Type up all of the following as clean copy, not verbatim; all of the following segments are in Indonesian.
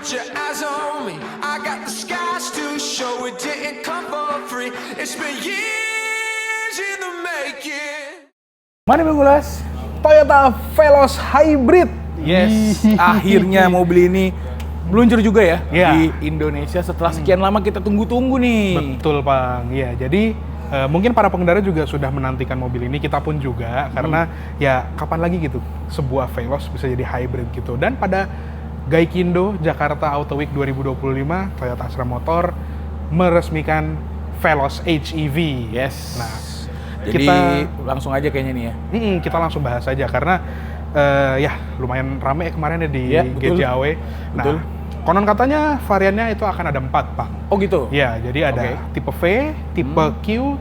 put your eyes on me. I got the skies to show it didn't come for free. It's been years in the making. Mari mengulas Toyota Veloz Hybrid. Yes, akhirnya mobil ini meluncur juga ya Iya. di Indonesia setelah sekian lama kita tunggu-tunggu nih. Betul, Bang. Ya, jadi mungkin para pengendara juga sudah menantikan mobil ini, kita pun juga, karena ya kapan lagi gitu sebuah Veloz bisa jadi hybrid gitu. Dan pada Gaikindo Jakarta Auto Week 2025, Toyota Astra Motor meresmikan Veloz HEV. Yes. Nah, Jadi kita langsung aja kayaknya nih ya. kita langsung bahas aja karena ya lumayan rame kemarin ya di Ya, betul. GJAW. Nah, Betul. konon katanya variannya itu akan ada 4, Pak. Oh gitu? Ya, jadi ada Oke. tipe V, tipe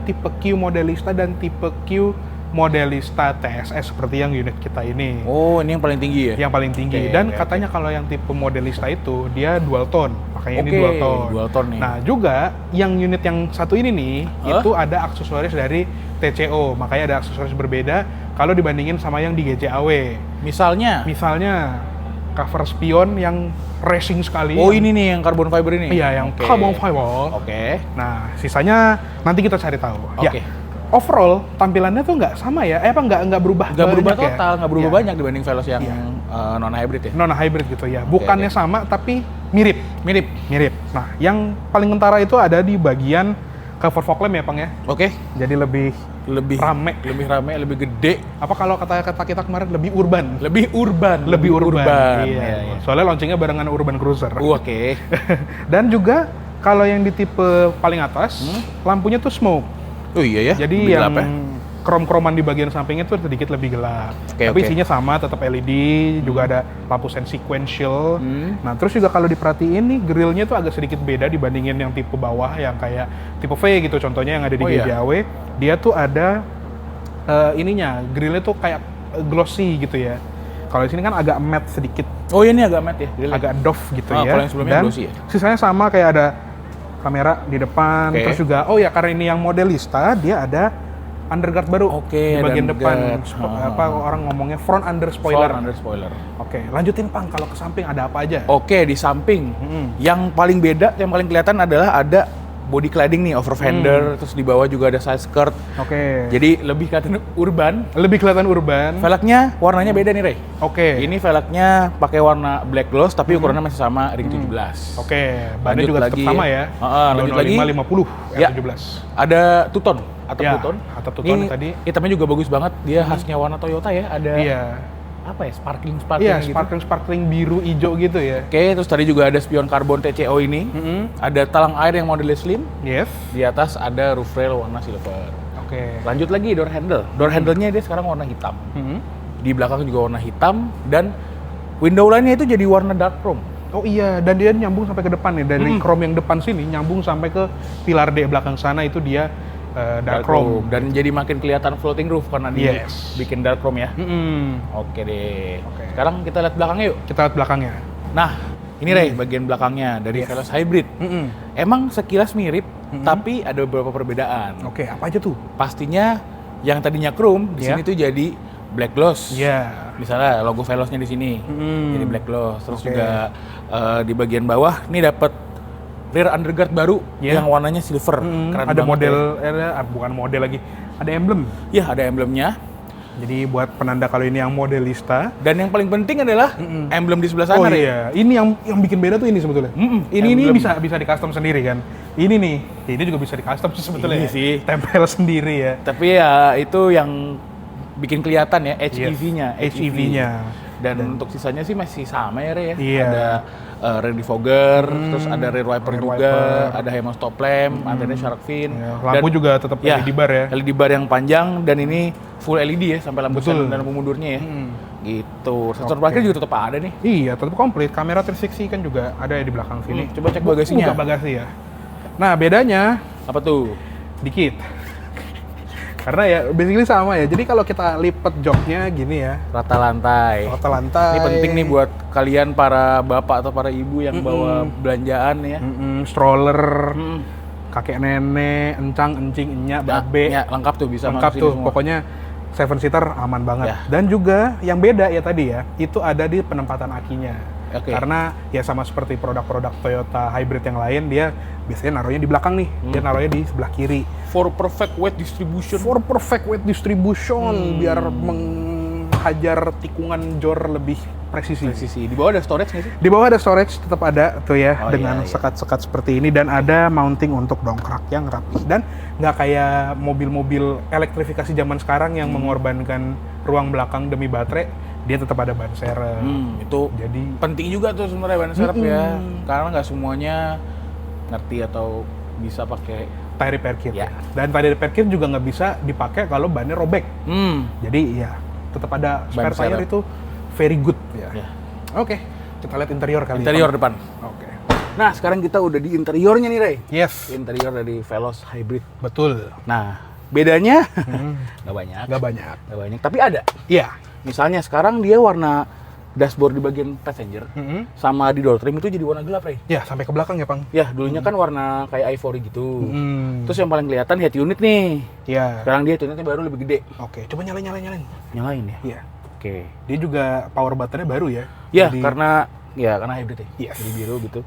tipe Q Modelista, dan tipe Q Modelista TSS seperti yang unit kita ini. Oh, ini yang paling tinggi ya? Yang paling tinggi. Oke, Dan oke, katanya kalau yang tipe Modelista itu dia dual tone, makanya ini Oke, dual tone. dual tone nih. Nah, juga yang unit yang satu ini nih, Hah? itu ada aksesoris dari TCO, makanya ada aksesoris berbeda kalau dibandingin sama yang di GJAW. Misalnya? Misalnya cover spion yang racing sekali. Oh, ini nih yang carbon fiber ini? Iya, yang Oke. carbon fiber. Oke. Nah, sisanya nanti kita cari tahu. Oke. Ya, overall tampilannya tuh nggak sama ya? Nggak berubah? Nggak berubah banyak ya? total, nggak berubah Iya. banyak dibanding Veloz yang Iya. non hybrid ya? Non hybrid gitu ya. Bukannya oke. sama tapi mirip. Mirip. Mirip. Nah, yang paling kentara itu ada di bagian cover fog lamp ya, Pang ya. Oke. Jadi lebih Lebih rame. lebih rame, lebih gede, Apa kalau kata-kata kita kemarin lebih urban? lebih urban. Lebih urban. Iya, iya. Soalnya launchingnya barengan Urban Cruiser. Oke. Dan juga kalau yang di tipe paling atas, lampunya tuh smoke. Oh iya ya. Jadi lebih yang gelap ya? krom-kroman di bagian sampingnya tuh sedikit lebih gelap. Oke, Tapi oke. isinya sama, tetap LED, juga ada lampu sen sequential. Hmm. Nah, terus juga kalau diperhatiin nih, grillnya tuh agak sedikit beda dibandingin yang tipe bawah, yang kayak tipe V gitu contohnya yang ada di Oh, iya? GJAW. Dia tuh ada ininya, grillnya tuh kayak glossy gitu ya. Kalau di sini kan agak matte sedikit, Oh ini agak matte ya? grillnya? agak doff gitu Ah, ya. kalau yang sebelumnya Dan glossy ya? sisanya sama, kayak ada kamera di depan, Oke. terus juga oh ya karena ini yang modelista, dia ada underguard baru Oke, di ada bagian depan. underguard. Apa orang ngomongnya front under spoiler. Front under spoiler. Oke, lanjutin Pang, kalau ke samping ada apa aja? Oke, di samping yang paling beda, yang paling kelihatan adalah ada body cladding nih, over fender, terus di bawah juga ada side skirt. Oke. Jadi lebih kelihatan urban. Lebih kelihatan urban. Velgnya warnanya beda nih, Rey. Oke. Ini velgnya pakai warna black gloss tapi ukurannya masih sama ring 17. Oke, bannya Lanjut juga tetap lagi. sama ya. Lanjut lagi. 50 Ya. R17. Ada two-tone, atap Ya, two-tone. atap two-tone Ini tadi. hitamnya juga bagus banget. Dia khasnya warna Toyota ya. Ada Iya. apa ya? Sparkling Iya, gitu. sparkling biru hijau gitu ya. Oke, terus tadi juga ada spion karbon TCO ini. Ada talang air yang modelnya slim. Yes. Di atas ada roof rail warna silver. Oke. Lanjut lagi door handle. Door handle-nya dia sekarang warna hitam. Di belakang juga warna hitam dan window line-nya itu jadi warna dark chrome. Oh iya, dan dia nyambung sampai ke depan nih. Dari chrome yang depan sini nyambung sampai ke pilar D belakang sana, itu dia dark chrome. Dan jadi makin kelihatan floating roof karena dia Yes. bikin dark chrome ya. Mm-mm. Oke deh. Oke. Sekarang kita lihat belakangnya yuk. Kita lihat belakangnya. Nah, ini Rey bagian belakangnya dari Yes. Veloz Hybrid. Emang sekilas mirip, tapi ada beberapa perbedaan. Oke, apa aja tuh? Pastinya yang tadinya chrome di Ya. sini tuh jadi black gloss. Iya. Misalnya logo Veloznya di sini jadi black gloss. Terus Oke. juga di bagian bawah nih dapat rear underguard baru Ya. yang warnanya silver. Keren Ada banget model, ya. bukan model lagi. Ada emblem. Ya, ada emblemnya. Jadi buat penanda kalau ini yang modelista. Dan yang paling penting adalah emblem di sebelah sana, Oh Rey. iya, ini yang bikin beda tuh ini sebetulnya. Ini emblem. bisa di custom sendiri kan. Ini nih, ini juga bisa di custom sih sebetulnya. Ini sih. Tempel sendiri ya. Tapi ya itu yang bikin kelihatan ya HEV-nya. HEV-nya. Dan untuk sisanya sih masih sama ya, Rey ya. Iya. Ada rear defogger, terus ada rear wiper Rear juga, wiper. ada hemo stop lamp, antena shark fin. Ya, lampu juga tetap LED bar ya. LED bar yang panjang dan ini full LED ya sampai lampu Betul. sen dan lampu mundurnya ya. Gitu. Sensor parkir juga tetap ada nih. Iya, tetap komplit. Kamera 360 kan juga ada ya di belakang sini. Coba cek bagasinya. Buka bagasi ya. Nah, bedanya Apa tuh? dikit. Karena ya basically sama ya. Jadi kalau kita lipat joknya gini ya, Rata lantai. rata lantai. Ini penting nih buat kalian para bapak atau para ibu yang bawa belanjaan ya. Stroller, kakek nenek, encang, encing, enyak, babe. Ya, lengkap tuh bisa Lengkap masuk sini tuh, semua. pokoknya 7 seater aman banget. Ya. Dan juga yang beda ya tadi ya, itu ada di penempatan akinya. Oke. Karena ya sama seperti produk-produk Toyota hybrid yang lain, dia biasanya naruhnya di belakang nih, dia naruhnya di sebelah kiri. For perfect weight distribution. For perfect weight distribution, biar menghajar tikungan jor lebih presisi. Presisi. Di bawah ada storage nggak sih? Di bawah ada storage, tetap ada tuh ya, Oh, dengan iya. sekat-sekat seperti ini, dan ada mounting untuk dongkrak yang rapi, dan nggak kayak mobil-mobil elektrifikasi zaman sekarang yang mengorbankan ruang belakang demi baterai, dia tetap ada ban serep. Itu Jadi penting juga tuh sebenarnya ban serep ya, karena nggak semuanya ngerti atau bisa pakai. tire repair kit. Ya. Dan tire repair kit juga nggak bisa dipakai kalau bannya robek. Jadi ya tetap ada Ban spare tire serep. itu very good ya. Ya. Oke, kita lihat interior kali. Interior Pak. depan. Oke. Nah, sekarang kita udah di interiornya nih, Ray. Yes, Interior dari Veloz Hybrid. betul. Nah, bedanya nggak banyak. Nggak banyak. Nggak banyak, tapi ada. Iya. Misalnya sekarang dia warna dashboard di bagian passenger sama di door trim itu jadi warna gelap, Ray. Ya, sampai ke belakang ya, Pang. Ya, dulunya kan warna kayak ivory gitu. Hmm. Terus yang paling kelihatan head unit nih. Ya. Sekarang dia head unitnya baru lebih gede. Oke, coba nyalain. Nyalain ya? Iya. Oke. Dia juga power buttonnya baru ya. Ya, Jadi- karena hybrid ya. Yes. Jadi biru gitu.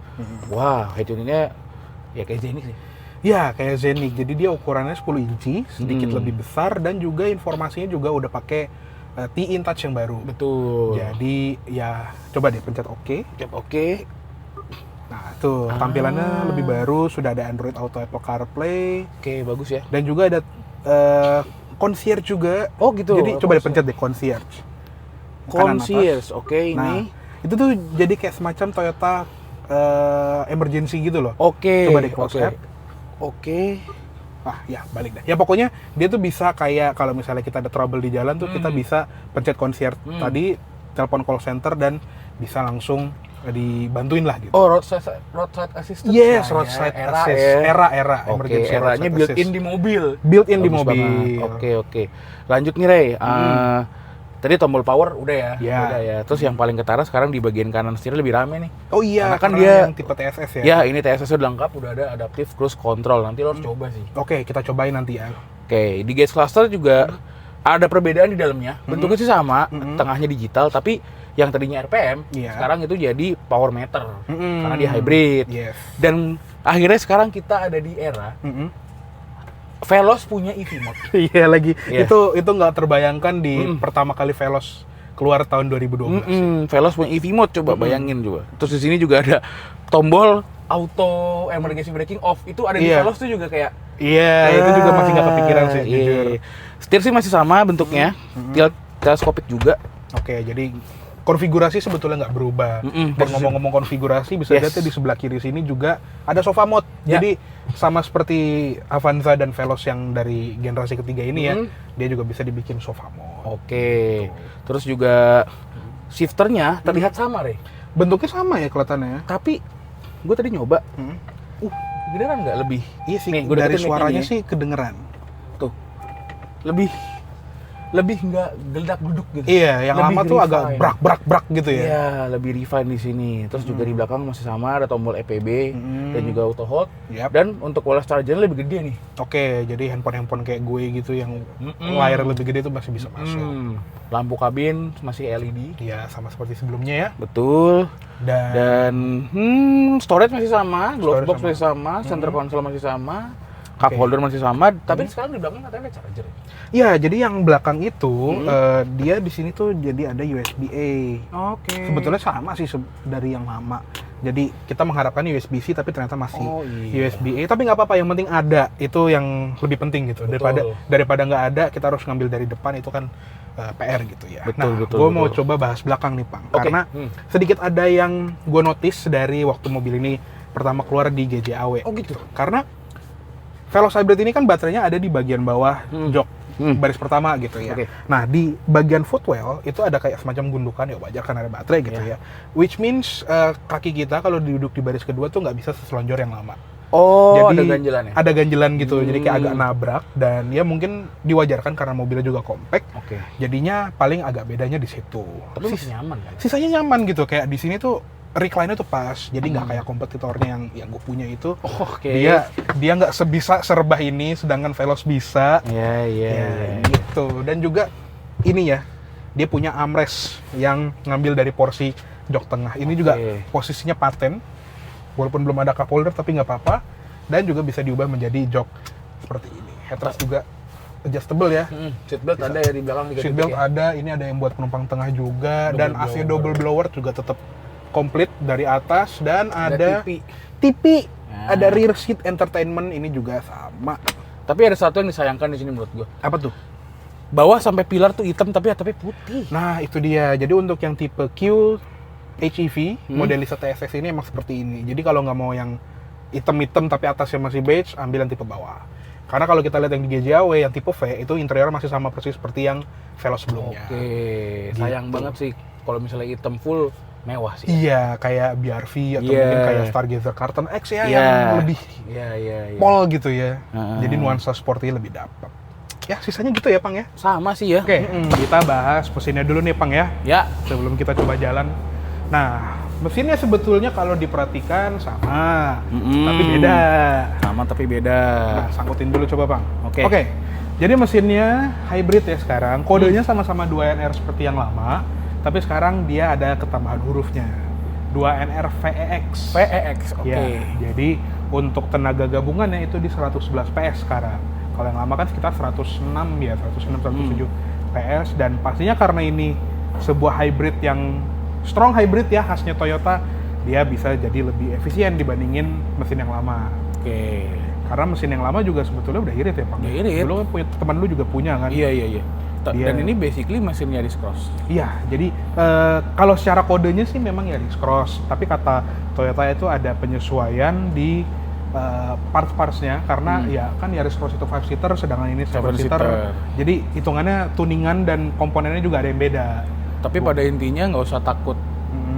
Wah, head unitnya ya kayak Zenix sih. Ya, kayak Zenix. Jadi dia ukurannya 10 inci, sedikit lebih besar, dan juga informasinya juga udah pakai T-In Touch yang baru. Betul. Jadi ya coba deh pencet OK. Oke. Nah, tuh tampilannya lebih baru, sudah ada Android Auto, Apple CarPlay, Oke, bagus ya. dan juga ada concierge juga. Oh, gitu. Jadi coba dipencet deh concierge. Kanan atas. Concierge. Oke, Nah, ini. itu tuh jadi kayak semacam Toyota emergency gitu loh. Oke. Coba deh close app. Oke. Ah, ya balik dah. Ya pokoknya dia tuh bisa kayak kalau misalnya kita ada trouble di jalan tuh kita bisa pencet concierge tadi, telepon call center, dan bisa langsung dibantuin lah gitu. Oh, roadside assistance. Yes, lah ya. roadside Era assist. ya. Era Oke, emergency eranya roadside built-in assist. di mobil. Built-in di Bagus mobil. banget. Oke. Lanjut nih, Ray. Tadi tombol power udah ya. Ya. Udah ya. Terus yang paling ketara sekarang di bagian kanan setir lebih rame nih. Oh iya, Karena kan karena dia yang tipe TSS ya. Ya, ini TSS udah lengkap, udah ada adaptive cruise control. Nanti lo harus coba sih. Oke, kita cobain nanti ya. Oke, di gauge cluster juga ada perbedaan di dalamnya. Bentuknya sih sama, tengahnya digital, tapi yang tadinya RPM, Iya. sekarang itu jadi power meter. Karena dia hybrid. Yes. Dan akhirnya sekarang kita ada di era Veloz punya EV mode. Iya lagi. Iya. Itu nggak terbayangkan di pertama kali Veloz keluar tahun 2012. Veloz punya EV mode, coba bayangin juga. Terus di sini juga ada tombol auto emergency braking off. Itu ada di Iya. Veloz tuh juga kayak Iya, itu juga masih nggak kepikiran sih, iya. jujur. Setir sih masih sama bentuknya, teleskopik juga. Oke, jadi konfigurasi sebetulnya nggak berubah. Dan ngomong-ngomong konfigurasi, bisa Yes. lihat ya di sebelah kiri sini juga ada sofa mode. Ya. Jadi sama seperti Avanza dan Veloz yang dari generasi ketiga ini ya, dia juga bisa dibikin sofa mode. Oke. Terus juga shifternya terlihat sama, Re. Bentuknya sama ya kelihatannya. Tapi gue tadi nyoba, beneran nggak lebih? Iya sih, Nih, gua dari deketin suaranya mic-nya nih. sih kedengeran. Tuh, lebih nggak geledak duduk gitu. Iya, yang Lebih lama tuh agak refine. brak gitu ya. Iya, lebih refine di sini. Terus juga di belakang masih sama, ada tombol EPB dan juga auto hold. Yap. Dan untuk wireless charger-nya lebih gede nih. Oke, jadi handphone kayak gue gitu yang layar lebih gede tuh masih bisa masuk. Lampu kabin masih LED. Iya, sama seperti sebelumnya ya. Betul. Dan storage masih sama, glove Storage box sama. masih sama, center console masih sama, cup holder masih sama, tapi sekarang di belakang katanya ada charger. Iya, jadi yang belakang itu dia di sini tuh jadi ada USB-A. Oke. Sebetulnya sama sih dari yang lama. Jadi kita mengharapkan USB-C tapi ternyata masih Oh, iya. USB-A. Tapi nggak apa-apa, yang penting ada. Itu yang lebih penting gitu. Daripada nggak ada, kita harus ngambil dari depan, itu kan PR gitu ya. Betul, gue mau coba bahas belakang nih, Pang. Oke. Karena sedikit ada yang gue notice dari waktu mobil ini pertama keluar di GJAW. Oh gitu. Karena Veloz Hybrid ini kan baterainya ada di bagian bawah jok baris pertama gitu ya. Oke. Nah, di bagian footwell itu ada kayak semacam gundukan, ya wajar kan ada baterai gitu ya. Which means kaki kita kalau duduk di baris kedua tuh nggak bisa seselonjor yang lama. Oh, Jadi ada ganjelan ya? Ada ganjelan gitu, jadi kayak agak nabrak, dan ya mungkin diwajarkan karena mobilnya juga compact. Oke. Jadinya paling agak bedanya di situ. Tapi masih nyaman kan? Sisanya nyaman gitu, kayak di sini tuh recline-nya tuh pas, jadi nggak kayak kompetitornya yang gue punya itu. Oke. Dia nggak sebisa serebah ini, sedangkan Veloz bisa. Iya. Ya, gitu. Dan juga ini ya, dia punya armrest yang ngambil dari porsi jok tengah. Ini juga Oke. posisinya paten, walaupun belum ada cup holder tapi nggak apa-apa. Dan juga bisa diubah menjadi jok seperti ini. Headrest juga adjustable ya. Seatbelt ada ya di belakang juga. Seatbelt ada, ini ada yang buat penumpang tengah juga, dan AC double blower juga tetap komplit dari atas, dan ada TV, Nah. ada rear seat entertainment, ini juga sama. Tapi ada satu yang disayangkan di sini menurut gua. Apa tuh? Bawah sampai pilar tuh hitam tapi atapnya putih. Nah itu dia, jadi untuk yang tipe Q HEV, modelista TSX ini emang seperti ini. Jadi kalau nggak mau yang hitam-hitam tapi atasnya masih beige, ambil yang tipe bawah. Karena kalau kita lihat yang di GJAW, yang tipe V, itu interior masih sama persis seperti yang Veloz sebelumnya. Oke, sayang Gitu. banget sih kalau misalnya hitam full mewah sih. Iya, kayak BRV atau Iya. mungkin kayak Stargazer Carton X ya, Iya. yang lebih Iya. pol gitu ya. Heeh. Jadi nuansa sporty lebih dapat. Ya, sisanya gitu ya, Pang ya. Sama sih ya. Oke, kita bahas mesinnya dulu nih, Pang ya. Ya. Sebelum kita coba jalan. Nah, mesinnya sebetulnya kalau diperhatikan sama, tapi beda. Sama tapi beda. Nah, sangkutin dulu coba, Bang. Oke. Jadi mesinnya hybrid ya sekarang. Kodenya sama-sama 2NR seperti yang lama, tapi sekarang dia ada ketambahan hurufnya. 2NR VEX. VEX, oke. Ya, jadi untuk tenaga gabungannya itu di 111 PS sekarang. Kalau yang lama kan sekitar 106 ya, 107 PS, dan pastinya karena ini sebuah hybrid yang strong hybrid ya, khasnya Toyota, dia bisa jadi lebih efisien dibandingin mesin yang lama. Oke. Karena mesin yang lama juga sebetulnya udah irit ya, Pak. Udah irit. Dulu kan punya teman lu juga punya kan? Iya. Dia- Dan ini basically mesin Yaris Cross. Iya, jadi kalau secara kodenya sih memang Yaris Cross, tapi kata Toyota itu ada penyesuaian di parts-partsnya, karena ya kan Yaris Cross itu 5-seater, sedangkan ini 7-seater. 7-seater. Jadi hitungannya tuningan dan komponennya juga ada yang beda. Tapi pada intinya nggak usah takut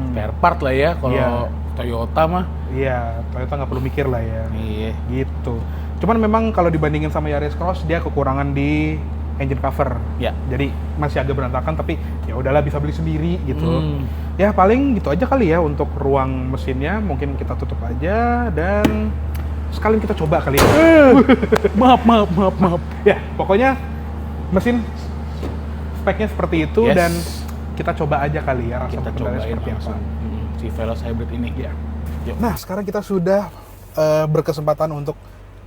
spare part lah ya kalau Iya. Toyota mah. Iya, Toyota nggak perlu mikir lah ya. Iya. Gitu. Cuman memang kalau dibandingin sama Yaris Cross, dia kekurangan di engine cover. Ya. Jadi masih agak berantakan, tapi ya udahlah, bisa beli sendiri gitu. Hmm. Ya paling gitu aja kali ya untuk ruang mesinnya, mungkin kita tutup aja dan sekalian kita coba kali ya. Maaf. Ya, pokoknya mesin speknya seperti itu. Yes. Dan kita coba aja kali ya rasa Kita pengendara cobain seperti apa. langsung si Veloz Hybrid ini. Ya. Yuk. Nah, sekarang kita sudah berkesempatan untuk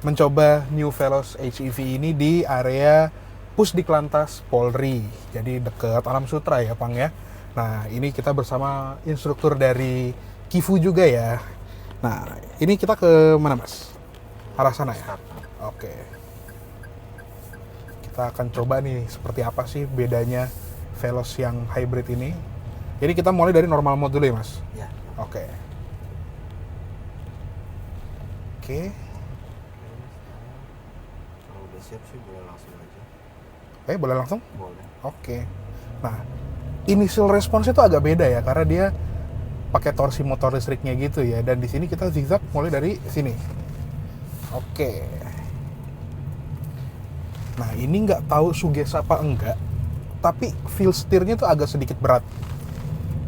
mencoba New Veloz HEV ini di area Pusdiklantas Polri. Jadi dekat Alam Sutra ya, Pang ya. Nah, ini kita bersama instruktur dari Kifu juga ya. Nah, ini kita ke mana, Mas? Arah sana ya? Oke. Kita akan coba nih seperti apa sih bedanya Veloz yang hybrid ini. Jadi kita mulai dari normal mode dulu ya, Mas? Ya. Oke. Oke. Kalau udah siap sih boleh langsung aja. Boleh langsung? Boleh. Oke. Nah, initial response itu agak beda ya, karena dia pakai torsi motor listriknya gitu ya. Dan di sini kita zigzag mulai dari sini. Oke. Nah, ini nggak tahu suges apa enggak, tapi feel setirnya tuh agak sedikit berat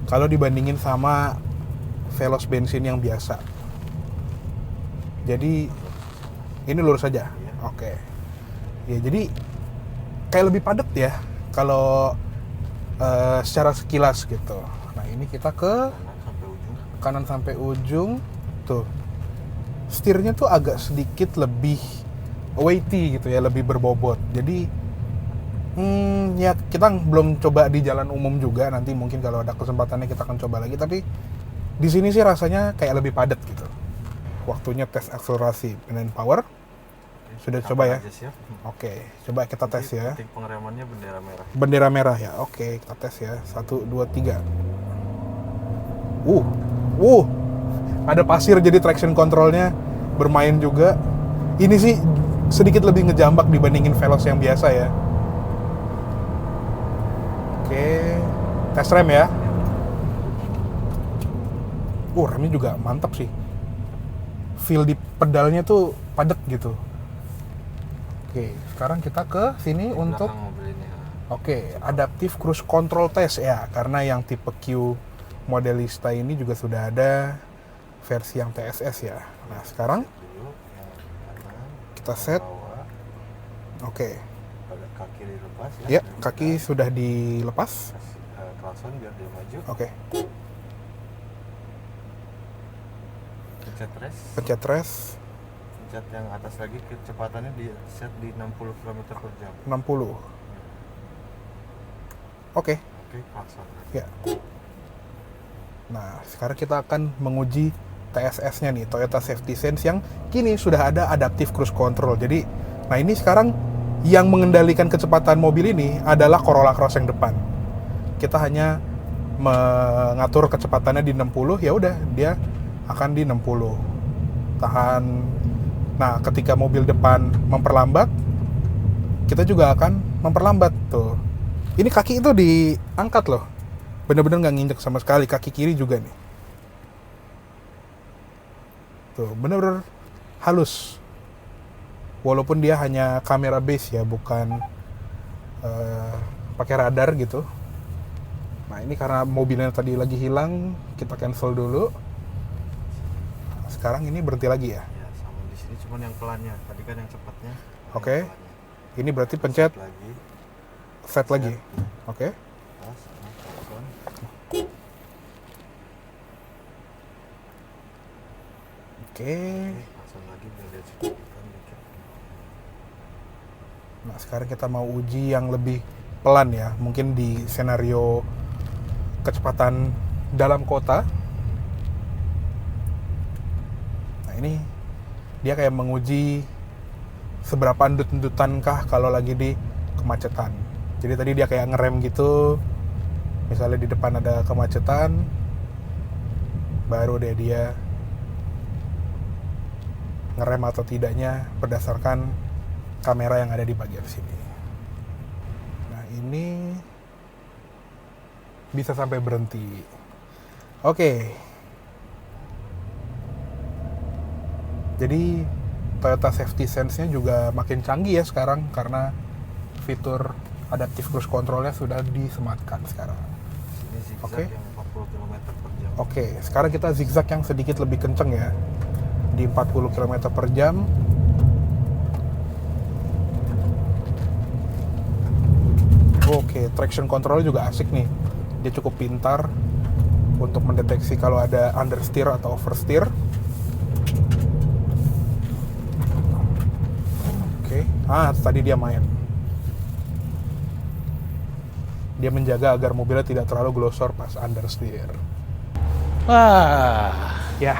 kalau dibandingin sama Veloz bensin yang biasa. Jadi ini lurus saja. Oke. Ya, jadi kayak lebih padat ya kalau secara sekilas gitu. Nah, ini kita ke kanan sampai ujung. Tuh. Setirnya tuh agak sedikit lebih weighty gitu ya, lebih berbobot. Jadi ya kita belum coba di jalan umum juga, nanti mungkin kalau ada kesempatannya kita akan coba lagi, tapi di sini sih rasanya kayak lebih padat gitu. Waktunya tes akselerasi dan power. Sudah coba ya? Aja siap. Oke, coba kita tes ya. Titik pengeremannya bendera merah. Bendera merah ya. Oke, kita tes ya. 1 2 3. Ada pasir jadi traction controlnya bermain juga. Ini sih sedikit lebih ngejambak dibandingin Veloz yang biasa ya. Oke, tes rem ya. Remnya juga mantap sih. Feel di pedalnya tuh padat gitu. Oke, sekarang kita ke sini untuk Belakang mobil ini. Oke, adaptive cruise control test ya, karena yang tipe Q modelista ini juga sudah ada versi yang TSS ya. Nah, sekarang Dulu yang kanan, kita set. bawah, Oke, pada kaki dilepas ya, kaki sudah dilepas. Kasih klakson biar dia maju. Oke. Pencet rest. pencet rest, Pencet yang atas lagi, kecepatannya di set di 60 km per jam. 60. Oke, Oke, klakson. ya. Nah, sekarang kita akan menguji TSS-nya nih, Toyota Safety Sense yang kini sudah ada Adaptive Cruise Control. Jadi, nah ini sekarang yang mengendalikan kecepatan mobil ini adalah Corolla Cross yang depan. Kita hanya mengatur kecepatannya di 60, ya udah dia akan di 60. Tahan. Nah, ketika mobil depan memperlambat, kita juga akan memperlambat tuh. Ini kaki itu diangkat loh. Bener-bener nggak nginjek sama sekali. Kaki kiri juga nih. Tuh, bener-bener halus. Walaupun dia hanya kamera base ya, bukan pakai radar gitu. Nah, ini karena mobilnya tadi lagi hilang, kita cancel dulu. Sekarang ini berhenti lagi ya. Ya, sama di sini cuman yang pelannya. Tadi kan yang cepatnya. Oke. Yang pelannya. Ini berarti pencet Lagi. set lagi. Oke. Pas, klakson. Oke. Klakson lagi biar dia cepetan dikit. Nah, sekarang kita mau uji yang lebih pelan ya. Mungkin di senario kecepatan dalam kota. Nah, ini dia kayak menguji seberapa endut-endutankah kalau lagi di kemacetan. Jadi tadi dia kayak ngerem gitu. Misalnya di depan ada kemacetan, baru deh dia ngerem atau tidaknya berdasarkan kamera yang ada di bagian sini. Nah, ini bisa sampai berhenti. Oke. Jadi Toyota Safety Sense-nya juga makin canggih ya sekarang karena fitur Adaptive Cruise Control-nya sudah disematkan sekarang. Ini zigzag Oke. yang 40 km per jam. Oke, sekarang kita zigzag yang sedikit lebih kenceng ya. Di 40 km per jam. Oke, traction control juga asik nih. Dia cukup pintar untuk mendeteksi kalau ada understeer atau oversteer. Oke, tadi dia main. Dia menjaga agar mobilnya tidak terlalu glosor pas understeer. Wah, Ya,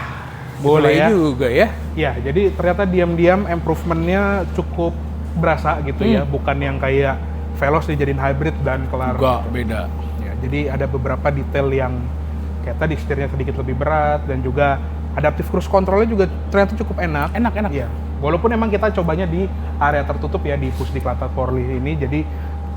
boleh gitulah ya. juga ya. Ya, jadi ternyata diam-diam improvementnya cukup berasa gitu ya, bukan yang kayak Veloz dijadiin hybrid dan kelar. Enggak, beda. Ya, jadi ada beberapa detail yang kayak tadi setirnya sedikit lebih berat dan juga adaptive cruise controlnya juga ternyata cukup enak. Enak. Ya, walaupun emang kita cobanya di area tertutup ya di Pusdiklat Forli ini, jadi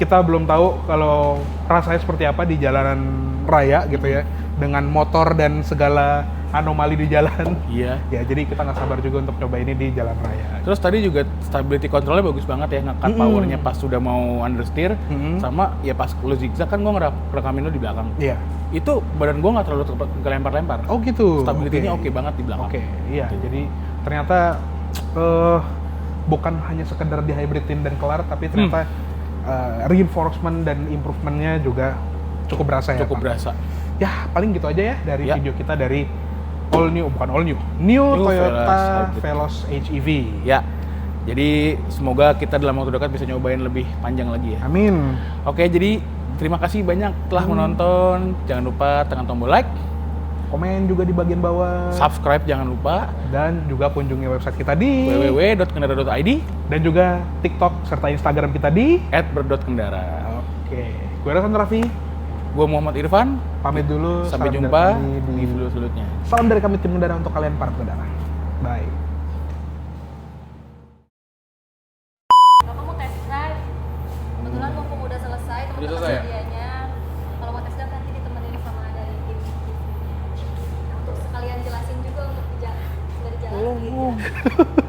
kita belum tahu kalau rasanya seperti apa di jalanan raya gitu ya, dengan motor dan segala anomali di jalan. Iya. Ya, jadi kita nggak sabar juga untuk coba ini di jalan raya. Terus tadi juga stability controlnya bagus banget ya, ngangkat powernya pas sudah mau understeer, sama ya pas lu zigzag kan gua ngerekamin lu di belakang. Iya. Itu badan gua nggak terlalu kelempar-lempar. Oh gitu. Stability-nya oke banget di belakang. Oke, iya. Jadi ternyata bukan hanya sekedar di hybridin dan kelar, tapi ternyata reinforcement dan improvementnya juga cukup berasa ya. Cukup Pak? berasa. Ya, paling gitu aja ya dari Ya. video kita dari new Toyota Veloz HEV. Ya. Jadi semoga kita dalam waktu dekat bisa nyobain lebih panjang lagi ya. Amin. Oke, jadi terima kasih banyak telah menonton. Jangan lupa tekan tombol like, Komen juga di bagian bawah. subscribe jangan lupa, Dan juga kunjungi website kita di www.kendara.id dan juga TikTok serta Instagram kita di @berdot_kendara. Oke. Gue Rasan Raffi, Gue Muhammad Irfan. pamit dulu. Sampai Salam jumpa dari kami di video selanjutnya. Salam dari kami tim Kendara untuk kalian para pengendara. Bye. Bapak mau test drive? Kebetulan mumpung udah selesai, Udah teman-teman selesai ya? sedianya. Kalau mau test drive nanti ditemenin sama dari tim. Untuk sekalian jelasin juga untuk dari jalan.